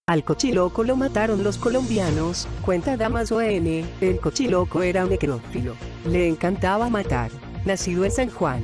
Al cochiloco lo mataron los colombianos, cuenta Damaso N. El cochiloco era un necrófilo. Le encantaba matar. Nacido en San Juan.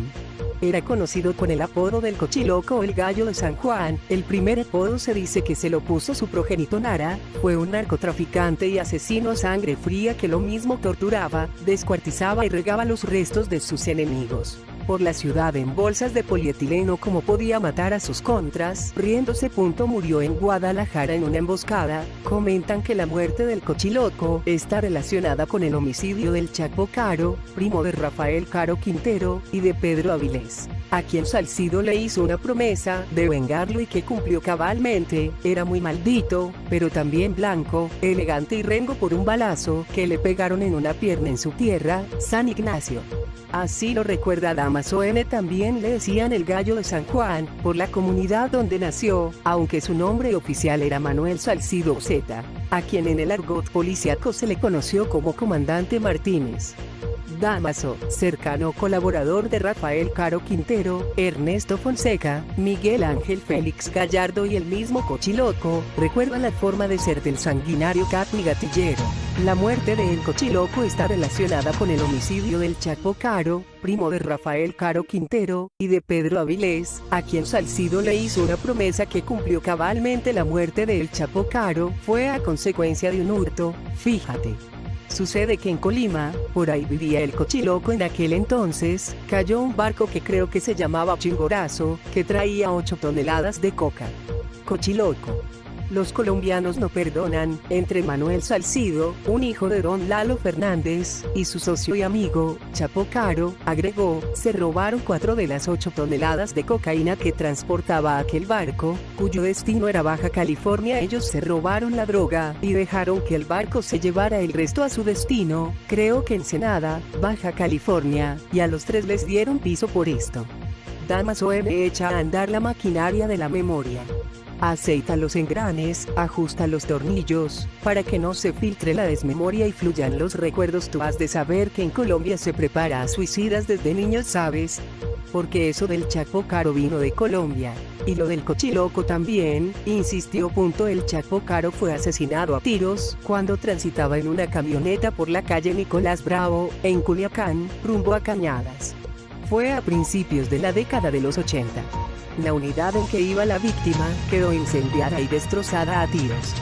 Era conocido con el apodo del cochiloco o el gallo de San Juan. El primer apodo se dice que se lo puso su progenitor Nara. Fue un narcotraficante y asesino a sangre fría que lo mismo torturaba, descuartizaba y regaba los restos de sus enemigos por la ciudad en bolsas de polietileno como podía matar a sus contras. Riéndose. Murió en Guadalajara en una emboscada. Comentan que la muerte del cochiloco está relacionada con el homicidio del Chapo Caro, primo de Rafael Caro Quintero, y de Pedro Avilés, a quien Salcido le hizo una promesa de vengarlo y que cumplió cabalmente. Era muy maldito, pero también blanco, elegante y rengo por un balazo que le pegaron en una pierna en su tierra, San Ignacio. Así lo recuerda Damaso N. También le decían el gallo de San Juan, por la comunidad donde nació, aunque su nombre oficial era Manuel Salcido Z, a quien en el argot policíaco se le conoció como Comandante Martínez. Damaso, cercano colaborador de Rafael Caro Quintero, Ernesto Fonseca, Miguel Ángel Félix Gallardo y el mismo cochiloco, recuerdan la forma de ser del sanguinario capo y gatillero. La muerte de El Cochiloco está relacionada con el homicidio del Chapo Caro, primo de Rafael Caro Quintero, y de Pedro Avilés, a quien Salcido le hizo una promesa que cumplió cabalmente. La muerte de El Chapo Caro fue a consecuencia de un hurto, fíjate. Sucede que en Colima, por ahí vivía el cochiloco en aquel entonces, cayó un barco que creo que se llamaba Chimborazo, que traía 8 toneladas de coca. Cochiloco. Los colombianos no perdonan. Entre Manuel Salcido, un hijo de don Lalo Fernández, y su socio y amigo, Chapo Caro, agregó, se robaron 4 de las 8 toneladas de cocaína que transportaba aquel barco, cuyo destino era Baja California. Ellos se robaron la droga, y dejaron que el barco se llevara el resto a su destino, creo que Ensenada, Baja California, y a los 3 les dieron piso por esto. Damaso M. echa a andar la maquinaria de la memoria. Aceita los engranes, ajusta los tornillos, para que no se filtre la desmemoria y fluyan los recuerdos. Tú has de saber que en Colombia se prepara a suicidas desde niños, ¿sabes? Porque eso del Chapo Caro vino de Colombia. Y lo del cochiloco también, insistió. El Chapo Caro fue asesinado a tiros, cuando transitaba en una camioneta por la calle Nicolás Bravo, en Culiacán, rumbo a Cañadas. Fue a principios de la década de los 80. La unidad en que iba la víctima quedó incendiada y destrozada a tiros.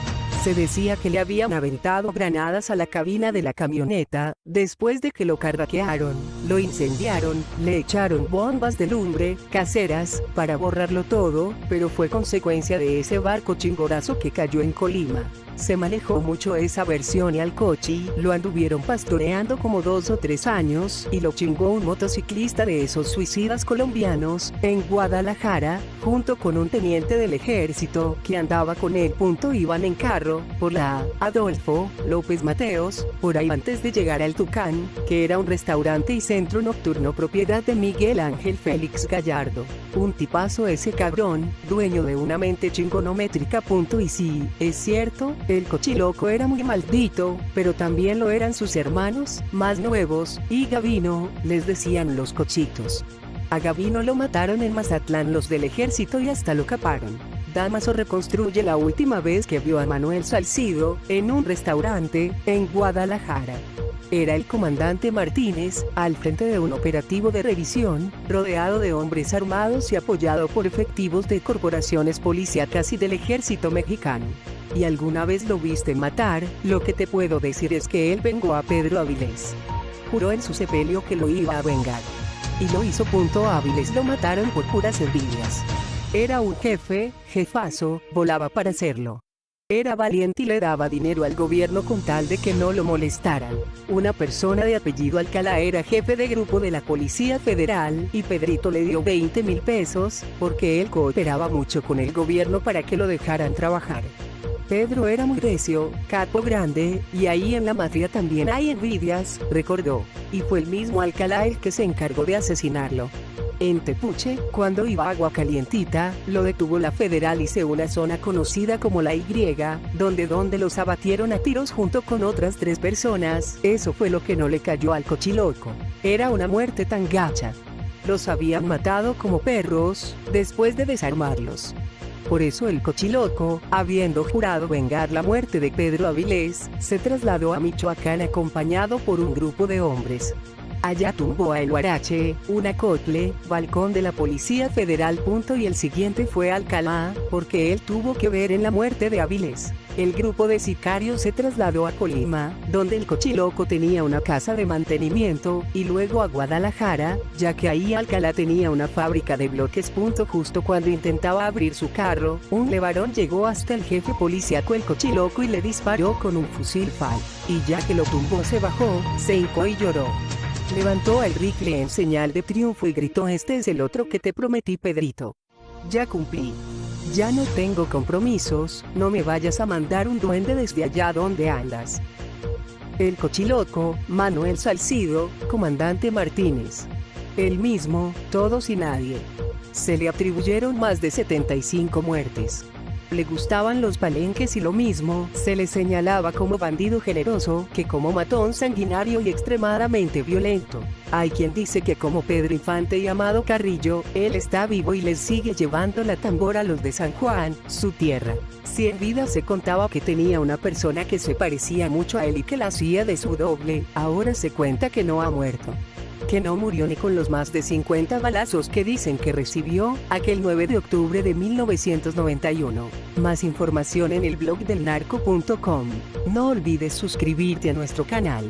Se decía que le habían aventado granadas a la cabina de la camioneta. Después de que lo carraquearon, lo incendiaron, le echaron bombas de lumbre, caseras, para borrarlo todo, pero fue consecuencia de ese barco Chimborazo que cayó en Colima. Se manejó mucho esa versión y al cochi lo anduvieron pastoreando como 2 o 3 años y lo chingó un motociclista de esos suicidas colombianos, en Guadalajara, junto con un teniente del ejército que andaba con él. Iban en carro, por la Adolfo López Mateos, por ahí antes de llegar al Tucán, que era un restaurante y centro nocturno propiedad de Miguel Ángel Félix Gallardo. Un tipazo ese cabrón, dueño de una mente chingonométrica. Y sí, es cierto, el cochiloco era muy maldito, pero también lo eran sus hermanos, más nuevos, y Gavino, les decían los cochitos. A Gavino lo mataron en Mazatlán los del ejército y hasta lo caparon. Damaso reconstruye la última vez que vio a Manuel Salcido, en un restaurante, en Guadalajara. Era el comandante Martínez, al frente de un operativo de revisión, rodeado de hombres armados y apoyado por efectivos de corporaciones policíacas y del ejército mexicano. ¿Y alguna vez lo viste matar? Lo que te puedo decir es que él vengó a Pedro Avilés. Juró en su sepelio que lo iba a vengar. Y lo hizo. Avilés lo mataron por puras envidias. Era un jefe, jefazo, volaba para hacerlo. Era valiente y le daba dinero al gobierno con tal de que no lo molestaran. Una persona de apellido Alcalá era jefe de grupo de la Policía Federal y Pedrito le dio 20,000 pesos, porque él cooperaba mucho con el gobierno para que lo dejaran trabajar. Pedro era muy recio, capo grande, y ahí en la mafia también hay envidias, recordó. Y fue el mismo Alcalá el que se encargó de asesinarlo. En Tepuche, cuando iba agua calientita, lo detuvo la Federal. Hice una zona conocida como la Y, donde los abatieron a tiros junto con otras 3 personas. Eso fue lo que no le cayó al cochiloco. Era una muerte tan gacha. Los habían matado como perros, después de desarmarlos. Por eso el Cochiloco, habiendo jurado vengar la muerte de Pedro Avilés, se trasladó a Michoacán acompañado por un grupo de hombres. Allá tumbó a El Huarache, un acople, balcón de la Policía Federal. Y el siguiente fue a Alcalá, porque él tuvo que ver en la muerte de Avilés. El grupo de sicarios se trasladó a Colima, donde el Cochiloco tenía una casa de mantenimiento, y luego a Guadalajara, ya que ahí Alcalá tenía una fábrica de bloques. Justo cuando intentaba abrir su carro, un levarón llegó hasta el jefe policíaco el Cochiloco y le disparó con un fusil FAL. Y ya que lo tumbó se bajó, se hincó y lloró. Levantó el rifle en señal de triunfo y gritó: "Este es el otro que te prometí, Pedrito. Ya cumplí. Ya no tengo compromisos, no me vayas a mandar un duende desde allá donde andas". El Cochiloco, Manuel Salcido, comandante Martínez. Él mismo, todos y nadie. Se le atribuyeron más de 75 muertes. Le gustaban los palenques y lo mismo, se le señalaba como bandido generoso, que como matón sanguinario y extremadamente violento. Hay quien dice que como Pedro Infante y Amado Carrillo, él está vivo y les sigue llevando la tambora a los de San Juan, su tierra. Si en vida se contaba que tenía una persona que se parecía mucho a él y que la hacía de su doble, ahora se cuenta que no ha muerto. Que no murió ni con los más de 50 balazos que dicen que recibió, aquel 9 de octubre de 1991. Más información en el blog del narco.com. No olvides suscribirte a nuestro canal.